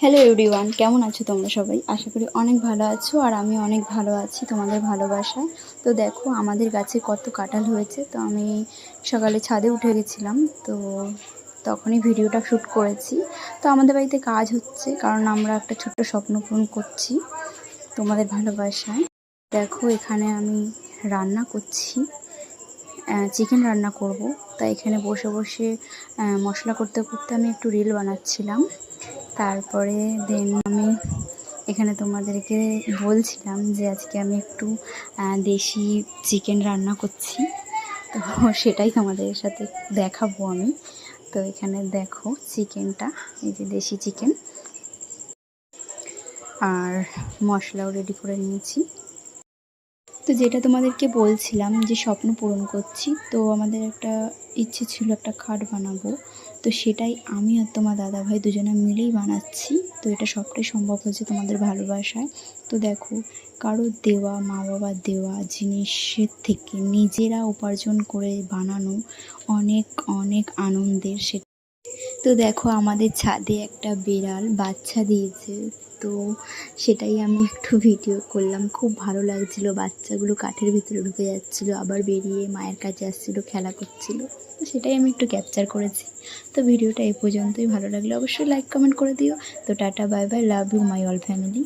Hello everyone, কেমন আছো তোমরা সবাই? আশা করি অনেক ভালো আছো আর আমি অনেক ভালো আছি তোমাদের ভালোবাসায়। তো দেখো আমাদের গাছে কত কাঁঠাল হয়েছে। তো আমি সকালে ছাদে উঠে গেছিলাম, তো তখনই ভিডিওটা শ্যুট করেছি। তো আমাদের বাড়িতে কাজ হচ্ছে, কারণ আমরা একটা ছোট্ট স্বপ্ন পূরণ করছি তোমাদের ভালোবাসায়। দেখো এখানে আমি রান্না করছি, চিকেন রান্না করব। তাই এখানে বসে বসে মশলা করতে করতে আমি একটু রিল বানাচ্ছিলাম। তারপরে দেন আমি এখানে তোমাদেরকে বলছিলাম যে আজকে আমি একটু দেশি চিকেন রান্না করছি, তো সেটাই তোমাদের সাথে দেখাবো আমি। তো এখানে দেখো চিকেনটা, এই যে দেশি চিকেন, আর মশলাও রেডি করে নিয়েছি। তো যেটা তোমাদেরকে বলছিলাম যে স্বপ্ন পূরণ করছি, তো আমাদের একটা ইচ্ছে ছিল একটা খাট বানাবো। তো সেটাই আমি আর তোমার দাদাভাই দুজনে মিলেই বানাচ্ছি। তো এটা সবটাই সম্ভব হয়েছে তোমাদের ভালোবাসায়। তো দেখো, কারো দেওয়া, মা বাবার দেওয়া জিনিসের থেকে নিজেরা উপার্জন করে বানানো অনেক অনেক আনন্দের। তো দেখো আমাদের ছাদে একটা বিড়াল বাচ্চা দিয়েছে, তো সেটাই আমি একটু ভিডিও করলাম। খুব ভালো লাগছিল, বাচ্চাগুলো কাঠের ভিতরে ঢুকে যাচ্ছিলো, আবার বেরিয়ে মায়ের কাছে আসছিলো, খেলা করছিল। তো সেটাই আমি একটু ক্যাপচার করেছি। তো ভিডিওটা এই পর্যন্তই। ভালো লাগলে অবশ্যই লাইক কমেন্ট করে দিও। তো tata, bye bye, love you my all family.